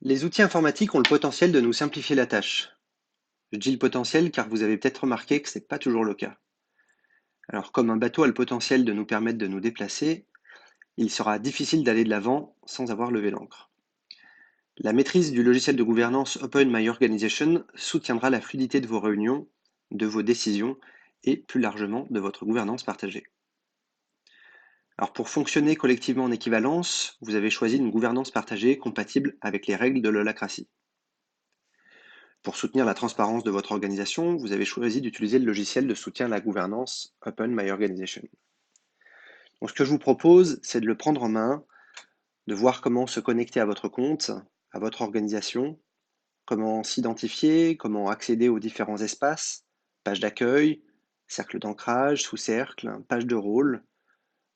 Les outils informatiques ont le potentiel de nous simplifier la tâche. Je dis le potentiel car vous avez peut-être remarqué que ce n'est pas toujours le cas. Alors comme un bateau a le potentiel de nous permettre de nous déplacer, il sera difficile d'aller de l'avant sans avoir levé l'ancre. La maîtrise du logiciel de gouvernance Open My Organization soutiendra la fluidité de vos réunions, de vos décisions et plus largement de votre gouvernance partagée. Alors pour fonctionner collectivement en équivalence, vous avez choisi une gouvernance partagée compatible avec les règles de l'holacratie. Pour soutenir la transparence de votre organisation, vous avez choisi d'utiliser le logiciel de soutien à la gouvernance Open My Organization. Donc, ce que je vous propose, c'est de le prendre en main, de voir comment se connecter à votre compte, à votre organisation, comment s'identifier, comment accéder aux différents espaces, page d'accueil, cercle d'ancrage, sous-cercle, page de rôle,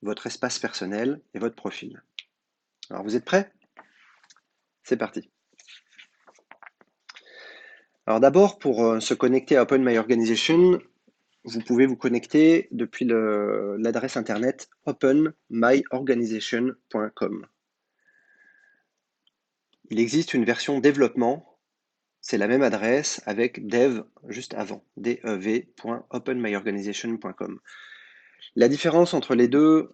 votre espace personnel et votre profil. Alors, vous êtes prêts? C'est parti. Alors d'abord, pour se connecter à Open My Organization, vous pouvez vous connecter depuis l'adresse internet openmyorganization.com. Il existe une version développement, c'est la même adresse avec dev juste avant, dev.openmyorganization.com. La différence entre les deux,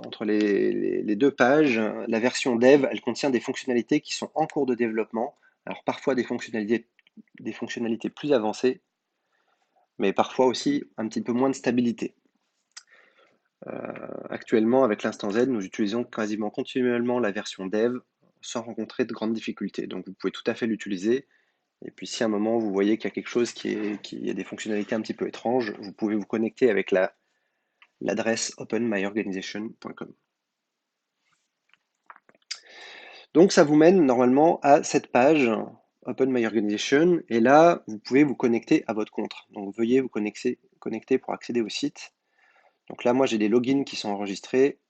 entre les deux pages, la version dev, elle contient des fonctionnalités qui sont en cours de développement. Alors parfois des fonctionnalités plus avancées, mais parfois aussi un petit peu moins de stabilité. Actuellement, avec l'instant Z, nous utilisons quasiment continuellement la version dev sans rencontrer de grandes difficultés. Donc vous pouvez tout à fait l'utiliser. Et puis si à un moment vous voyez qu'il y a quelque chose qui a des fonctionnalités un petit peu étranges, vous pouvez vous connecter avec l'adresse openmyorganization.com. Donc ça vous mène normalement à cette page Open My Organization et là vous pouvez vous connecter à votre compte. Donc veuillez vous connecter pour accéder au site. Donc là moi j'ai des logins qui sont enregistrés.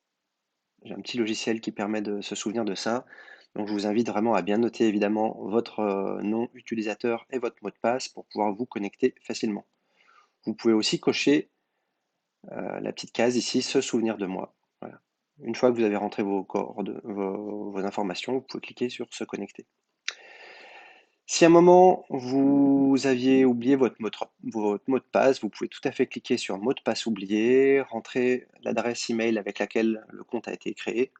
J'ai un petit logiciel qui permet de se souvenir de ça. Donc je vous invite vraiment à bien noter évidemment votre nom utilisateur et votre mot de passe pour pouvoir vous connecter facilement. Vous pouvez aussi cocher la petite case ici, se souvenir de moi. Voilà. Une fois que vous avez rentré vos informations, vous pouvez cliquer sur se connecter. Si à un moment vous aviez oublié votre mot de passe, vous pouvez tout à fait cliquer sur mot de passe oublié, rentrer l'adresse email avec laquelle le compte a été créé.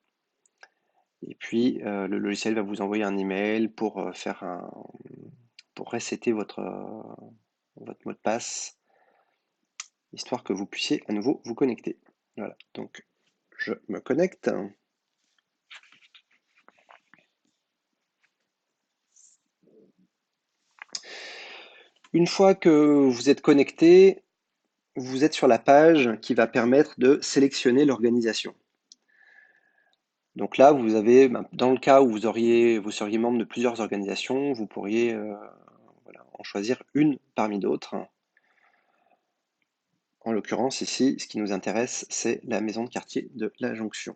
Et puis, le logiciel va vous envoyer un email pour resetter votre mot de passe, histoire que vous puissiez à nouveau vous connecter. Voilà, donc je me connecte. Une fois que vous êtes connecté, vous êtes sur la page qui va permettre de sélectionner l'organisation. Donc là, vous avez, dans le cas où vous seriez membre de plusieurs organisations, vous pourriez voilà, en choisir une parmi d'autres. En l'occurrence, ici, ce qui nous intéresse, c'est la maison de quartier de la Jonction.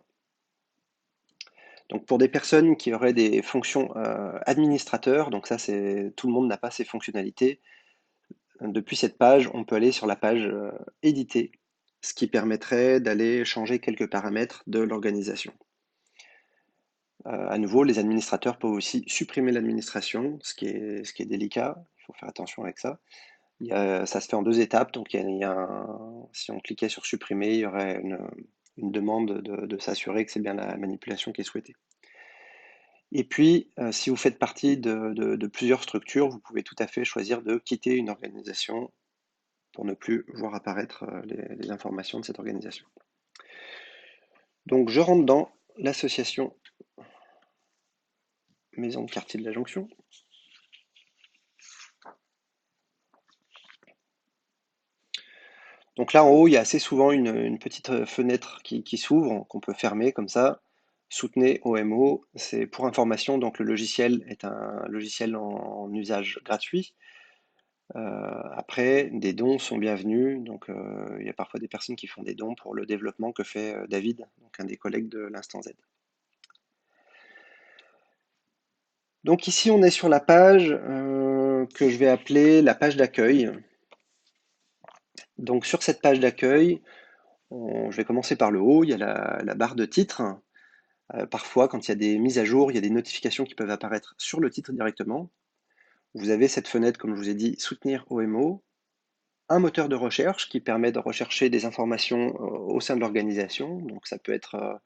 Donc pour des personnes qui auraient des fonctions administrateurs, donc ça, tout le monde n'a pas ces fonctionnalités. Depuis cette page, on peut aller sur la page éditer, ce qui permettrait d'aller changer quelques paramètres de l'organisation. À nouveau, les administrateurs peuvent aussi supprimer l'administration, ce qui est délicat, il faut faire attention avec ça. Ça se fait en deux étapes, donc si on cliquait sur supprimer, il y aurait une demande de s'assurer que c'est bien la manipulation qui est souhaitée. Et puis, si vous faites partie de plusieurs structures, vous pouvez tout à fait choisir de quitter une organisation pour ne plus voir apparaître les informations de cette organisation. Donc je rentre dans l'association Maison de quartier de la Jonction. Donc là en haut, il y a assez souvent une petite fenêtre qui s'ouvre, qu'on peut fermer comme ça. Soutenez OMO, c'est pour information, donc le logiciel est un logiciel en usage gratuit. Après, des dons sont bienvenus, donc il y a parfois des personnes qui font des dons pour le développement que fait David, donc un des collègues de l'Instant Z. Donc ici, on est sur la page que je vais appeler la page d'accueil. Donc sur cette page d'accueil, je vais commencer par le haut, il y a la barre de titre. Parfois, quand il y a des mises à jour, il y a des notifications qui peuvent apparaître sur le titre directement. Vous avez cette fenêtre, comme je vous ai dit, soutenir OMO, un moteur de recherche qui permet de rechercher des informations au sein de l'organisation. Donc ça peut être,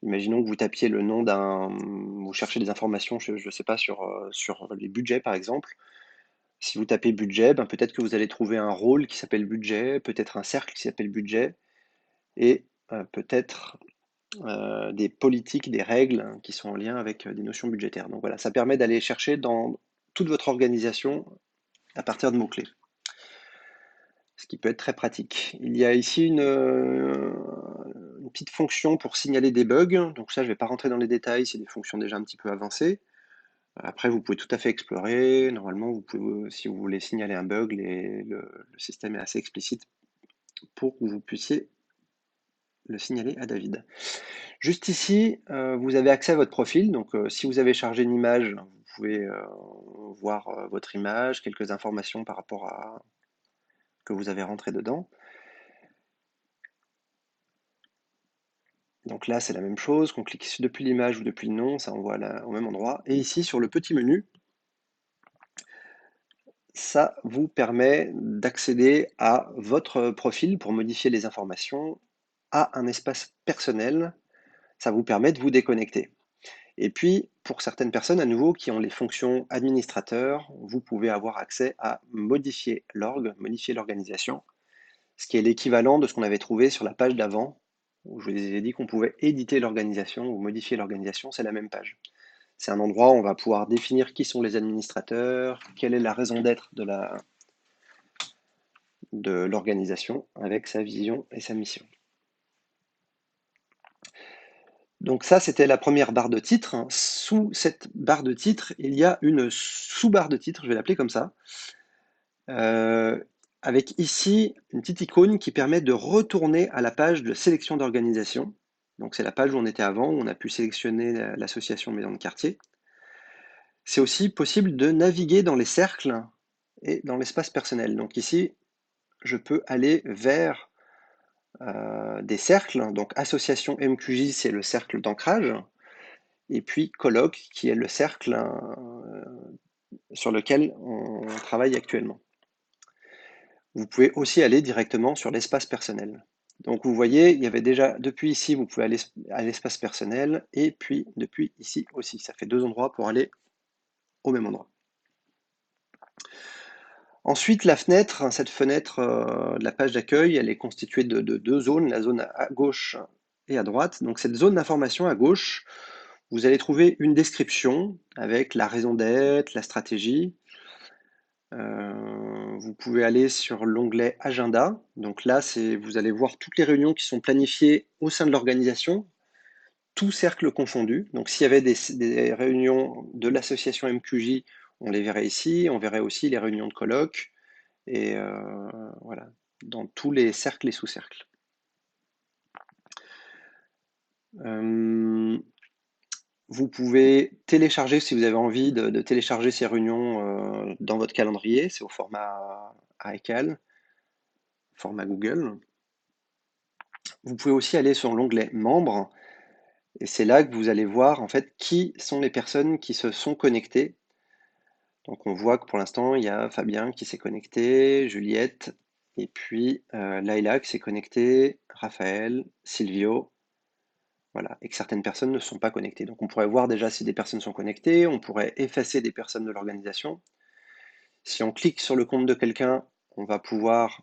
imaginons que vous tapiez le nom vous cherchez des informations, je ne sais pas, sur les budgets par exemple. Si vous tapez budget, ben peut-être que vous allez trouver un rôle qui s'appelle budget, peut-être un cercle qui s'appelle budget, et peut-être des politiques, des règles hein, qui sont en lien avec des notions budgétaires. Donc voilà, ça permet d'aller chercher dans toute votre organisation à partir de mots-clés, ce qui peut être très pratique. Il y a ici une petite fonction pour signaler des bugs, donc ça je ne vais pas rentrer dans les détails, c'est des fonctions déjà un petit peu avancées. Après, vous pouvez tout à fait explorer. Normalement, vous pouvez, si vous voulez signaler un bug, le système est assez explicite pour que vous puissiez le signaler à David. Juste ici, vous avez accès à votre profil. Donc, si vous avez chargé une image, vous pouvez voir votre image, quelques informations par rapport à que vous avez rentré dedans. Donc là, c'est la même chose. Qu'on clique depuis l'image ou depuis le nom, ça envoie au même endroit. Et ici, sur le petit menu, ça vous permet d'accéder à votre profil pour modifier les informations, à un espace personnel. Ça vous permet de vous déconnecter. Et puis, pour certaines personnes, à nouveau, qui ont les fonctions administrateurs, vous pouvez avoir accès à modifier l'org, modifier l'organisation, ce qui est l'équivalent de ce qu'on avait trouvé sur la page d'avant, où je vous ai dit qu'on pouvait éditer l'organisation ou modifier l'organisation, c'est la même page. C'est un endroit où on va pouvoir définir qui sont les administrateurs, quelle est la raison d'être de l'organisation avec sa vision et sa mission. Donc ça, c'était la première barre de titre. Sous cette barre de titre, il y a une sous-barre de titre, je vais l'appeler comme ça, avec ici une petite icône qui permet de retourner à la page de sélection d'organisation. Donc c'est la page où on était avant, où on a pu sélectionner l'association Maison de Quartier. C'est aussi possible de naviguer dans les cercles et dans l'espace personnel. Donc ici, je peux aller vers des cercles. Donc association MQJ, c'est le cercle d'ancrage. Et puis colloque, qui est le cercle sur lequel on travaille actuellement. Vous pouvez aussi aller directement sur l'espace personnel. Donc vous voyez, il y avait déjà, depuis ici, vous pouvez aller à l'espace personnel, et puis depuis ici aussi. Ça fait deux endroits pour aller au même endroit. Ensuite, la fenêtre, cette fenêtre de la page d'accueil, elle est constituée de deux zones, la zone à gauche et à droite. Donc cette zone d'information à gauche, vous allez trouver une description avec la raison d'être, la stratégie. Vous pouvez aller sur l'onglet Agenda. Donc là, vous allez voir toutes les réunions qui sont planifiées au sein de l'organisation, tout cercle confondu. Donc s'il y avait des réunions de l'association MQJ, on les verrait ici. On verrait aussi les réunions de colloque. Et voilà, dans tous les cercles et sous-cercles. Vous pouvez télécharger, si vous avez envie de télécharger ces réunions dans votre calendrier, c'est au format iCal, format Google. Vous pouvez aussi aller sur l'onglet Membres, et c'est là que vous allez voir en fait qui sont les personnes qui se sont connectées. Donc on voit que pour l'instant, il y a Fabien qui s'est connecté, Juliette, et puis Laila qui s'est connectée, Raphaël, Silvio, voilà, et que certaines personnes ne sont pas connectées. Donc on pourrait voir déjà si des personnes sont connectées, on pourrait effacer des personnes de l'organisation. Si on clique sur le compte de quelqu'un, on va pouvoir,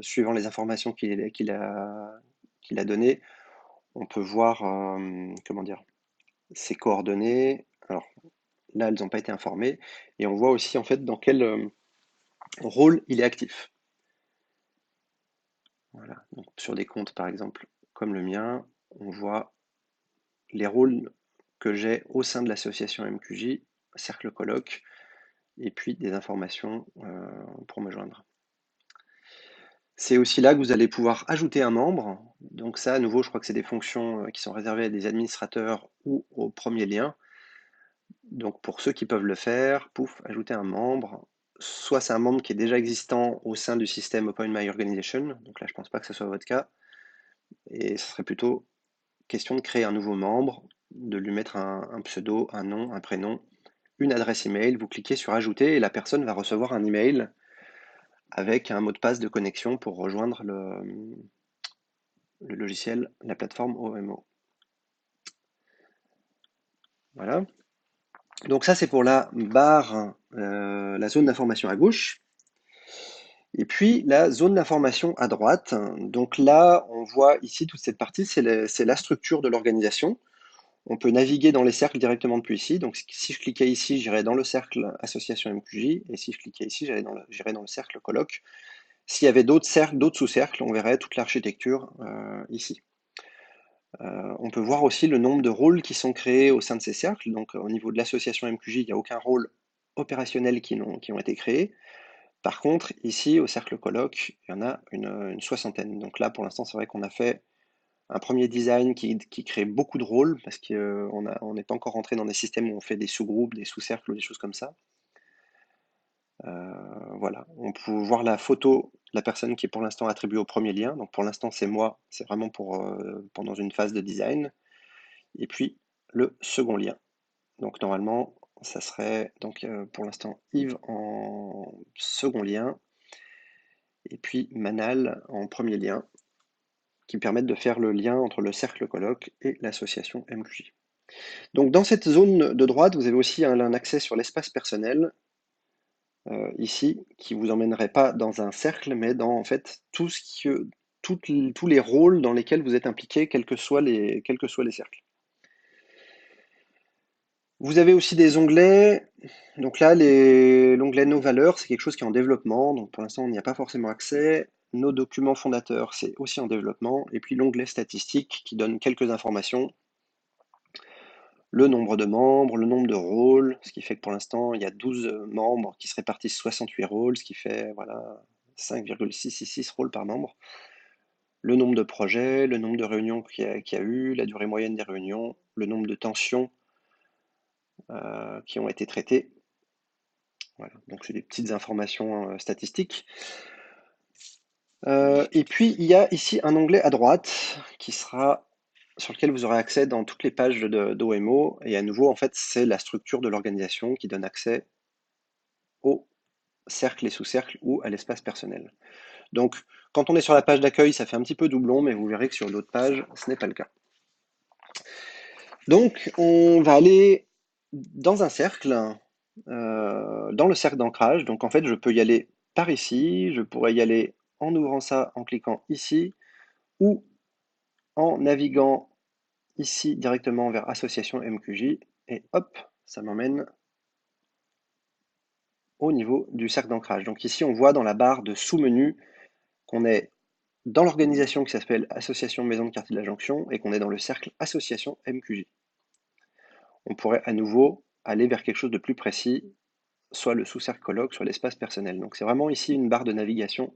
suivant les informations qu'il a données, on peut voir, comment dire, ses coordonnées. Alors là, elles n'ont pas été informées. Et on voit aussi en fait dans quel rôle il est actif. Voilà. Donc, sur des comptes par exemple comme le mien, on voit les rôles que j'ai au sein de l'association MQJ, cercle colloque, et puis des informations pour me joindre. C'est aussi là que vous allez pouvoir ajouter un membre. Donc ça, à nouveau, je crois que c'est des fonctions qui sont réservées à des administrateurs ou au premier lien. Donc pour ceux qui peuvent le faire, pouf, ajouter un membre. Soit c'est un membre qui est déjà existant au sein du système Open My Organization. Donc là, je ne pense pas que ce soit votre cas. Et ce serait plutôt question de créer un nouveau membre, de lui mettre un pseudo, un nom, un prénom, une adresse email. Vous cliquez sur ajouter et la personne va recevoir un email avec un mot de passe de connexion pour rejoindre le logiciel, la plateforme OMO. Voilà. Donc ça, c'est pour la barre, la zone d'information à gauche. Et puis la zone d'information à droite. Donc là, on voit ici toute cette partie, c'est la structure de l'organisation. On peut naviguer dans les cercles directement depuis ici. Donc si je cliquais ici, j'irais dans le cercle association MQJ. Et si je cliquais ici, j'irais dans le cercle colloque. S'il y avait d'autres cercles, d'autres sous-cercles, on verrait toute l'architecture ici. On peut voir aussi le nombre de rôles qui sont créés au sein de ces cercles. Donc au niveau de l'association MQJ, il n'y a aucun rôle opérationnel qui ont été créés. Par contre, ici, au cercle colloque, il y en a une soixantaine. Donc là, pour l'instant, c'est vrai qu'on a fait un premier design qui crée beaucoup de rôles, parce qu'on n'est pas encore rentré dans des systèmes où on fait des sous-groupes, des sous-cercles ou des choses comme ça. Voilà, on peut voir la photo de la personne qui est pour l'instant attribuée au premier lien. Donc pour l'instant, c'est moi, c'est vraiment pour pendant une phase de design. Et puis le second lien. Donc normalement, ça serait donc pour l'instant Yves en second lien et puis Manal en premier lien, qui permettent de faire le lien entre le cercle colloque et l'association MQJ. Donc dans cette zone de droite, vous avez aussi un accès sur l'espace personnel, ici, qui vous emmènerait pas dans un cercle, mais dans en fait tous les rôles dans lesquels vous êtes impliqué, quels que soient les cercles. Vous avez aussi des onglets. Donc là, l'onglet Nos valeurs, c'est quelque chose qui est en développement. Donc pour l'instant, on n'y a pas forcément accès. Nos documents fondateurs, c'est aussi en développement. Et puis l'onglet statistiques qui donne quelques informations. Le nombre de membres, le nombre de rôles, ce qui fait que pour l'instant, il y a 12 membres qui se répartissent 68 rôles, ce qui fait voilà, 5,666 rôles par membre. Le nombre de projets, le nombre de réunions qu'il y a eu, la durée moyenne des réunions, le nombre de tensions qui ont été traitées. Voilà, donc c'est des petites informations statistiques. Et puis il y a ici un onglet à droite sur lequel vous aurez accès dans toutes les pages d'OMO. Et à nouveau, en fait, c'est la structure de l'organisation qui donne accès aux cercles et sous-cercles ou à l'espace personnel. Donc, quand on est sur la page d'accueil, ça fait un petit peu doublon, mais vous verrez que sur d'autres pages, ce n'est pas le cas. Donc, on va aller dans un cercle, dans le cercle d'ancrage. Donc, en fait, je peux y aller par ici, je pourrais y aller en ouvrant ça, en cliquant ici, ou en naviguant ici directement vers Association MQJ, et hop, ça m'emmène au niveau du cercle d'ancrage. Donc ici, on voit dans la barre de sous-menu qu'on est dans l'organisation qui s'appelle Association Maison de Quartier de la Jonction et qu'on est dans le cercle Association MQJ. On pourrait à nouveau aller vers quelque chose de plus précis, soit le sous-cercle colloque, soit l'espace personnel. Donc c'est vraiment ici une barre de navigation,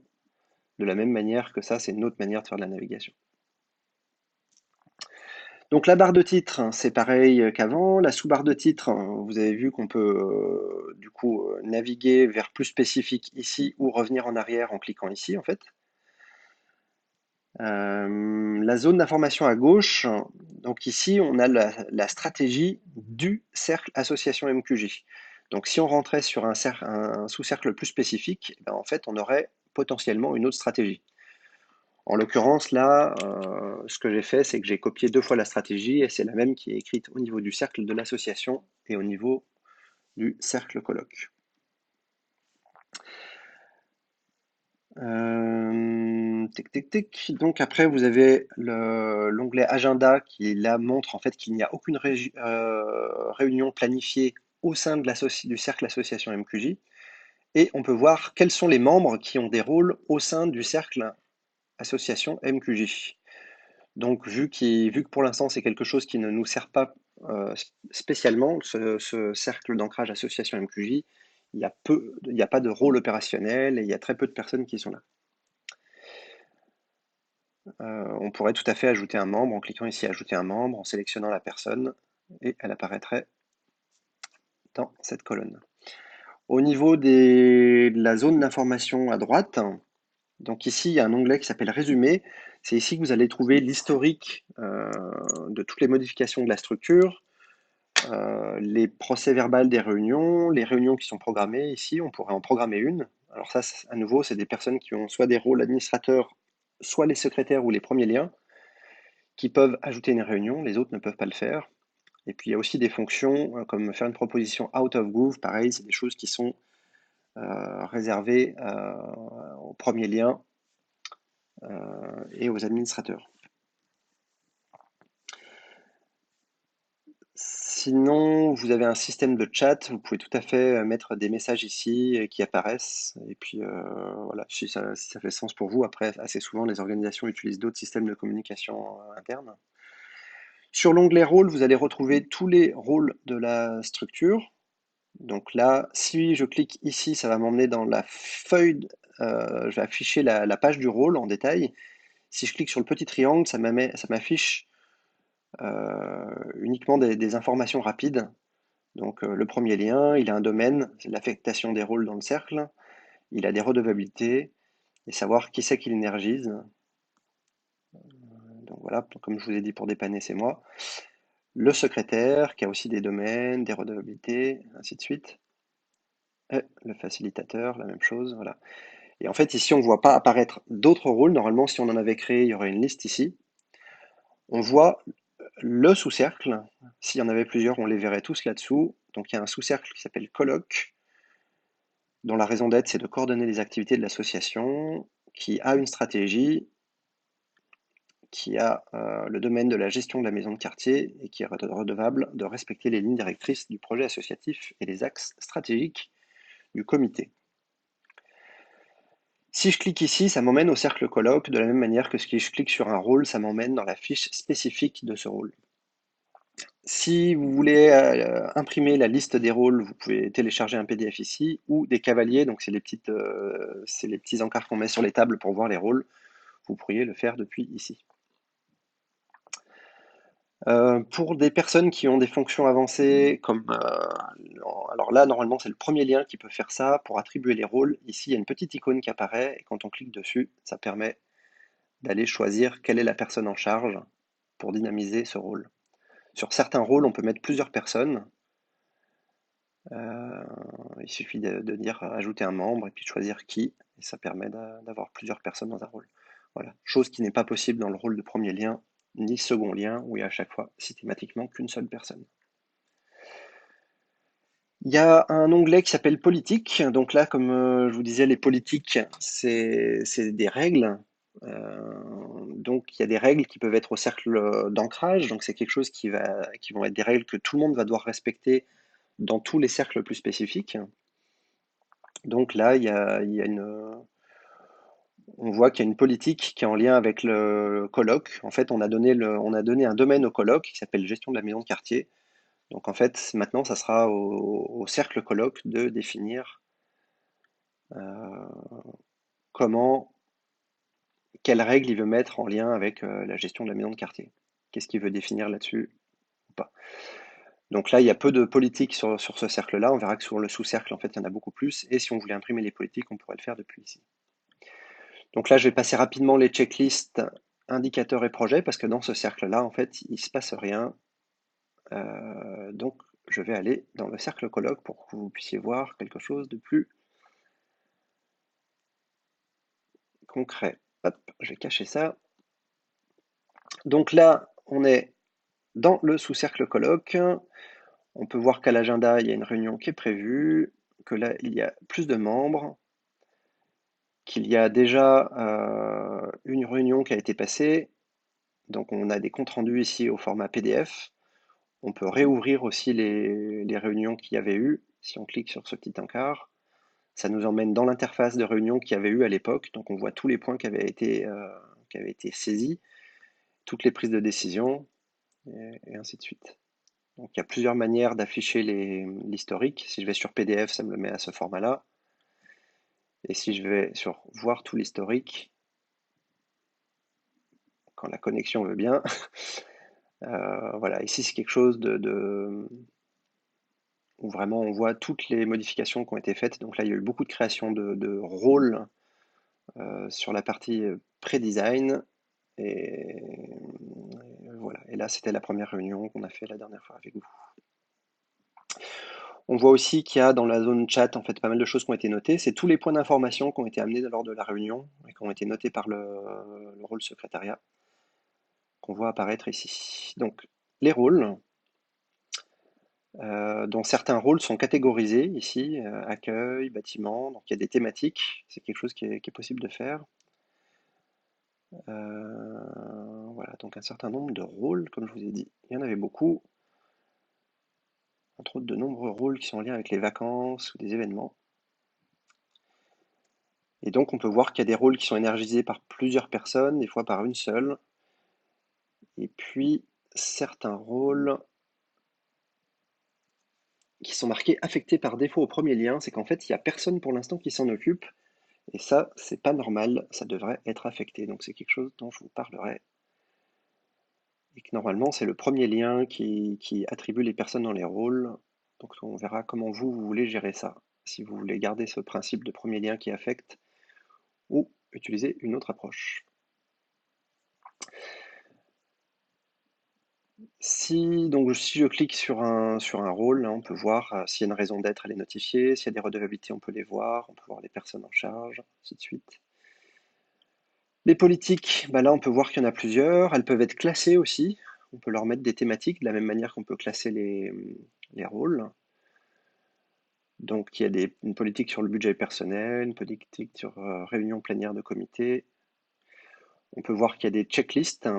de la même manière que ça, c'est une autre manière de faire de la navigation. Donc la barre de titre, c'est pareil qu'avant. La sous-barre de titre, vous avez vu qu'on peut du coup naviguer vers plus spécifique ici ou revenir en arrière en cliquant ici en fait. La zone d'information à gauche, donc ici on a la stratégie du cercle association MQJ. Donc si on rentrait sur un sous-cercle plus spécifique, ben, en fait on aurait potentiellement une autre stratégie. En l'occurrence là, ce que j'ai fait, c'est que j'ai copié 2 fois la stratégie et c'est la même qui est écrite au niveau du cercle de l'association et au niveau du cercle colloque. Donc après, vous avez l'onglet agenda qui là montre en fait qu'il n'y a aucune réunion planifiée au sein du cercle association MQJ. Et on peut voir quels sont les membres qui ont des rôles au sein du cercle association MQJ. Donc vu que pour l'instant c'est quelque chose qui ne nous sert pas spécialement, ce cercle d'ancrage association MQJ, il n'y a pas de rôle opérationnel et il y a très peu de personnes qui sont là. On pourrait tout à fait ajouter un membre en cliquant ici ajouter un membre, en sélectionnant la personne et elle apparaîtrait dans cette colonne. Au niveau de la zone d'information à droite, Donc ici, il y a un onglet qui s'appelle Résumé. C'est ici que vous allez trouver l'historique de toutes les modifications de la structure, les procès-verbales des réunions, les réunions qui sont programmées. Ici, on pourrait en programmer une. Alors ça, à nouveau, c'est des personnes qui ont soit des rôles administrateurs, soit les secrétaires ou les premiers liens, qui peuvent ajouter une réunion, les autres ne peuvent pas le faire. Et puis il y a aussi des fonctions comme faire une proposition out of groove, pareil, c'est des choses qui sont réservées aux premiers liens et aux administrateurs. Sinon, vous avez un système de chat, vous pouvez tout à fait mettre des messages ici qui apparaissent. Et puis voilà, si ça fait sens pour vous, après, assez souvent, les organisations utilisent d'autres systèmes de communication interne. Sur l'onglet rôle, vous allez retrouver tous les rôles de la structure. Donc là, si je clique ici, ça va m'emmener dans la feuille, je vais afficher la page du rôle en détail. Si je clique sur le petit triangle, ça m'affiche uniquement des informations rapides. Donc le premier lien, il a un domaine, c'est l'affectation des rôles dans le cercle, il a des redevabilités, et savoir qui c'est qui l'énergise. Donc voilà, comme je vous ai dit, pour dépanner, c'est moi. Le secrétaire, qui a aussi des domaines, des redevabilités, ainsi de suite. Et le facilitateur, la même chose, voilà. Et en fait, ici, on ne voit pas apparaître d'autres rôles. Normalement, si on en avait créé, il y aurait une liste ici. On voit le sous-cercle. S'il y en avait plusieurs, on les verrait tous là-dessous. Donc il y a un sous-cercle qui s'appelle colloque, dont la raison d'être, c'est de coordonner les activités de l'association, qui a une stratégie, qui a le domaine de la gestion de la maison de quartier et qui est redevable de respecter les lignes directrices du projet associatif et les axes stratégiques du comité. Si je clique ici, ça m'emmène au cercle colloque, de la même manière que si je clique sur un rôle, ça m'emmène dans la fiche spécifique de ce rôle. Si vous voulez imprimer la liste des rôles, vous pouvez télécharger un PDF ici, ou des cavaliers, donc c'est les petits encarts qu'on met sur les tables pour voir les rôles. Vous pourriez le faire depuis ici. Pour des personnes qui ont des fonctions avancées, alors là, normalement, c'est le premier lien qui peut faire ça pour attribuer les rôles. Ici, il y a une petite icône qui apparaît, et quand on clique dessus, ça permet d'aller choisir quelle est la personne en charge pour dynamiser ce rôle. Sur certains rôles, on peut mettre plusieurs personnes. Il suffit de dire ajouter un membre et puis de choisir qui, et ça permet d'avoir plusieurs personnes dans un rôle. Voilà, chose qui n'est pas possible dans le rôle de premier lien ni second lien, où il y a à chaque fois systématiquement qu'une seule personne. Il y a un onglet qui s'appelle politique. Donc là, comme je vous disais, les politiques, c'est des règles. Donc il y a des règles qui peuvent être au cercle d'ancrage. Donc c'est quelque chose qui vont être des règles que tout le monde va devoir respecter dans tous les cercles plus spécifiques. Donc là, on voit qu'il y a une politique qui est en lien avec le colloque. En fait, on a donné un domaine au colloque qui s'appelle gestion de la maison de quartier. Donc en fait, maintenant, ça sera au cercle colloque de définir comment, quelles règles il veut mettre en lien avec la gestion de la maison de quartier. Qu'est-ce qu'il veut définir là-dessus ou pas. Donc là, il y a peu de politique sur ce cercle-là. On verra que sur le sous-cercle, en fait, il y en a beaucoup plus. Et si on voulait imprimer les politiques, on pourrait le faire depuis ici. Donc là, je vais passer rapidement les checklists, indicateurs et projets, parce que dans ce cercle-là, en fait, il ne se passe rien. Donc, je vais aller dans le cercle colloque pour que vous puissiez voir quelque chose de plus concret. Hop, je vais cacher ça. Donc là, on est dans le sous-cercle colloque. On peut voir qu'à l'agenda, il y a une réunion qui est prévue, que là, il y a plus de membres, qu'il y a déjà une réunion qui a été passée. Donc on a des comptes rendus ici au format PDF. On peut réouvrir aussi les réunions qu'il y avait eu. Si on clique sur ce petit encart, ça nous emmène dans l'interface de réunion qu'il y avait eu à l'époque. Donc on voit tous les points qui avaient été saisis, toutes les prises de décision, et ainsi de suite. Donc il y a plusieurs manières d'afficher l'historique. Si je vais sur PDF, ça me le met à ce format-là. Et si je vais sur voir tout l'historique, quand la connexion veut bien, voilà, ici c'est quelque chose où vraiment on voit toutes les modifications qui ont été faites. Donc là, il y a eu beaucoup de création de rôles sur la partie pré-design. Et voilà. Et là, c'était la première réunion qu'on a fait la dernière fois avec vous. On voit aussi qu'il y a dans la zone chat en fait pas mal de choses qui ont été notées. C'est tous les points d'information qui ont été amenés lors de la réunion et qui ont été notés par le rôle secrétariat qu'on voit apparaître ici. Donc les rôles, dont certains rôles sont catégorisés ici, accueil, bâtiment, donc il y a des thématiques, c'est quelque chose qui est possible de faire. Voilà, donc un certain nombre de rôles, comme je vous ai dit, il y en avait beaucoup, entre autres de nombreux rôles qui sont en lien avec les vacances ou des événements. Et donc on peut voir qu'il y a des rôles qui sont énergisés par plusieurs personnes, des fois par une seule, et puis certains rôles qui sont marqués affectés par défaut au premier lien, c'est qu'en fait il n'y a personne pour l'instant qui s'en occupe, et ça c'est pas normal, ça devrait être affecté, donc c'est quelque chose dont je vous parlerai. Et que normalement c'est le premier lien qui attribue les personnes dans les rôles, donc on verra comment vous voulez gérer ça, si vous voulez garder ce principe de premier lien qui affecte, ou utiliser une autre approche. Donc, si je clique sur un rôle, là, on peut voir s'il y a une raison d'être, elle est notifiée. S'il y a des redevabilités, on peut les voir. On peut voir les personnes en charge, ainsi de suite. Les politiques, bah là, on peut voir qu'il y en a plusieurs. Elles peuvent être classées aussi. On peut leur mettre des thématiques de la même manière qu'on peut classer les rôles. Donc, il y a une politique sur le budget personnel, une politique sur réunion plénière de comité. On peut voir qu'il y a des checklists.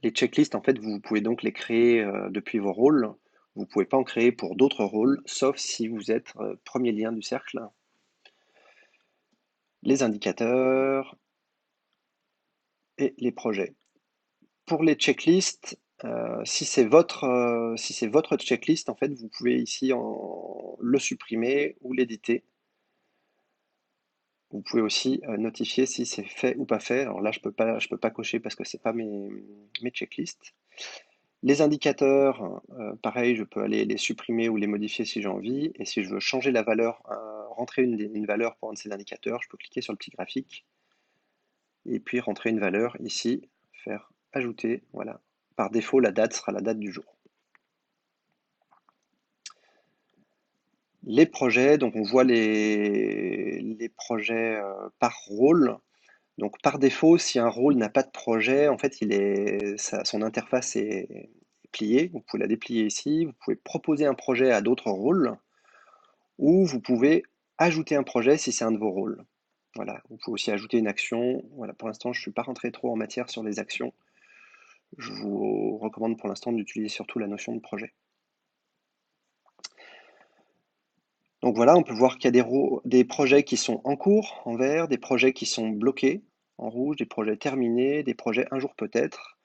Les checklists, en fait, vous pouvez donc les créer depuis vos rôles. Vous ne pouvez pas en créer pour d'autres rôles, sauf si vous êtes premier lien du cercle. Les indicateurs et les projets. Pour les checklists, si c'est votre checklist, en fait, vous pouvez ici le supprimer ou l'éditer. Vous pouvez aussi notifier si c'est fait ou pas fait. Alors là, je peux pas cocher parce que c'est pas mes checklists. Les indicateurs, pareil, je peux aller les supprimer ou les modifier si j'ai envie. Et si je veux changer la valeur, rentrer une valeur pour un de ces indicateurs, je peux cliquer sur le petit graphique et puis rentrer une valeur ici, faire ajouter, voilà. Par défaut, la date sera la date du jour. Les projets, donc on voit les projets par rôle. Donc par défaut, si un rôle n'a pas de projet, en fait, son interface est pliée. Vous pouvez la déplier ici. Vous pouvez proposer un projet à d'autres rôles ou vous pouvez ajouter un projet si c'est un de vos rôles. Voilà. Vous pouvez aussi ajouter une action. Voilà. Pour l'instant, je ne suis pas rentré trop en matière sur les actions. Je vous recommande pour l'instant d'utiliser surtout la notion de projet. Donc voilà, on peut voir qu'il y a des projets qui sont en cours en vert, des projets qui sont bloqués en rouge, des projets terminés, des projets un jour peut-être.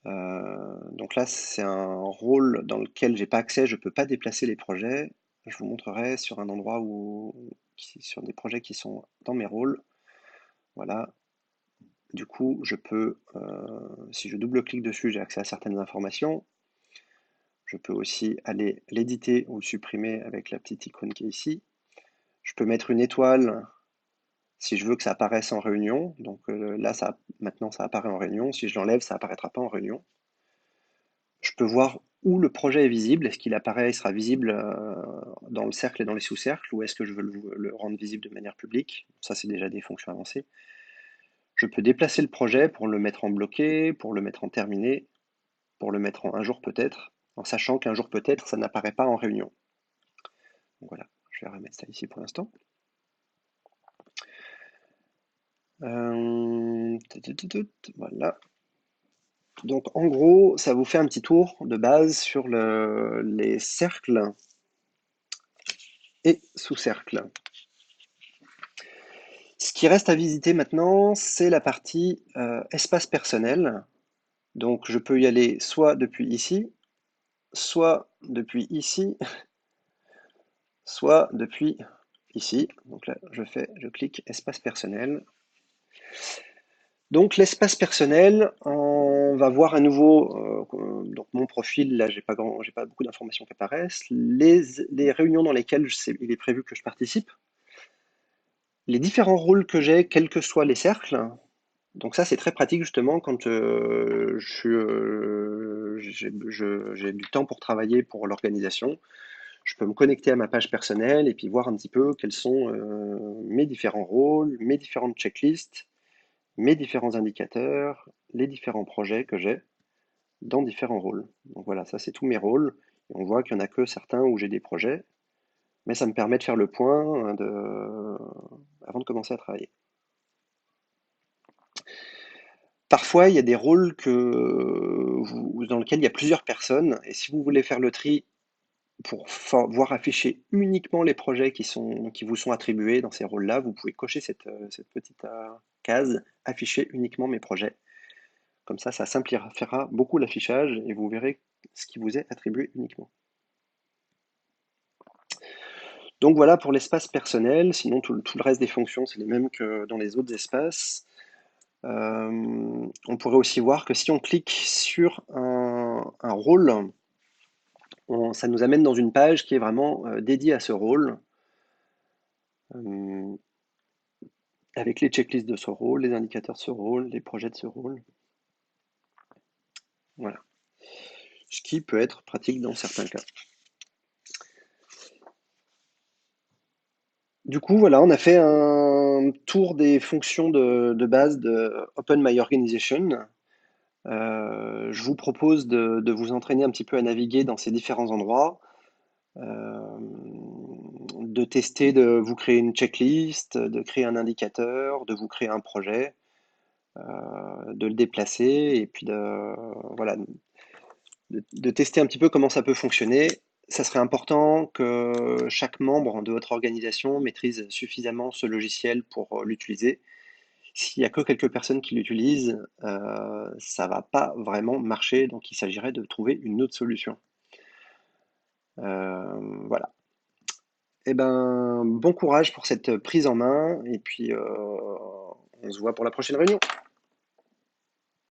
Donc là, c'est un rôle dans lequel j'ai pas accès, je peux pas déplacer les projets. Je vous montrerai sur un endroit sur des projets qui sont dans mes rôles. Voilà. Du coup, je peux, si je double-clique dessus, j'ai accès à certaines informations. Je peux aussi aller l'éditer ou le supprimer avec la petite icône qui est ici. Je peux mettre une étoile si je veux que ça apparaisse en réunion. Donc là, maintenant, ça apparaît en réunion. Si je l'enlève, ça apparaîtra pas en réunion. Je peux voir où le projet est visible. Est-ce qu'il apparaît, il sera visible dans le cercle et dans les sous-cercles, ou est-ce que je veux le rendre visible de manière publique? Ça, c'est déjà des fonctions avancées. Je peux déplacer le projet pour le mettre en bloqué, pour le mettre en terminé, pour le mettre en un jour peut-être, en sachant qu'un jour peut-être, ça n'apparaît pas en réunion. Donc voilà, je vais remettre ça ici pour l'instant. Voilà. Donc en gros, ça vous fait un petit tour de base sur les cercles et sous-cercles. Ce qui reste à visiter maintenant, c'est la partie espace personnel. Donc je peux y aller soit depuis ici, soit depuis ici, soit depuis ici. Donc là, je clique espace personnel. Donc l'espace personnel, on va voir à nouveau donc mon profil, là j'ai pas beaucoup d'informations qui apparaissent, les réunions dans lesquelles il est prévu que je participe. Les différents rôles que j'ai, quels que soient les cercles, donc ça c'est très pratique justement quand j'ai du temps pour travailler pour l'organisation. Je peux me connecter à ma page personnelle et puis voir un petit peu quels sont mes différents rôles, mes différentes checklists, mes différents indicateurs, les différents projets que j'ai dans différents rôles. Donc voilà, ça c'est tous mes rôles. Et on voit qu'il n'y en a que certains où j'ai des projets, mais ça me permet de faire le point avant de commencer à travailler. Parfois, il y a des rôles dans lesquels il y a plusieurs personnes, et si vous voulez faire le tri pour voir afficher uniquement les projets qui vous sont attribués dans ces rôles-là, vous pouvez cocher cette petite case, afficher uniquement mes projets. Comme ça simplifiera beaucoup l'affichage et vous verrez ce qui vous est attribué uniquement. Donc voilà pour l'espace personnel, sinon tout le reste des fonctions, c'est les mêmes que dans les autres espaces. On pourrait aussi voir que si on clique sur un rôle, ça nous amène dans une page qui est vraiment dédiée à ce rôle, euh, avec les checklists de ce rôle, les indicateurs de ce rôle, les projets de ce rôle. Voilà. Ce qui peut être pratique dans certains cas. Du coup, voilà, on a fait un tour des fonctions de base de Open My Organization. Je vous propose de vous entraîner un petit peu à naviguer dans ces différents endroits, de tester, de vous créer une checklist, de créer un indicateur, de vous créer un projet, de le déplacer et puis voilà, de tester un petit peu comment ça peut fonctionner. Ça serait important que chaque membre de votre organisation maîtrise suffisamment ce logiciel pour l'utiliser. S'il n'y a que quelques personnes qui l'utilisent, ça ne va pas vraiment marcher, donc il s'agirait de trouver une autre solution. Voilà. Eh ben, bon courage pour cette prise en main, et puis on se voit pour la prochaine réunion.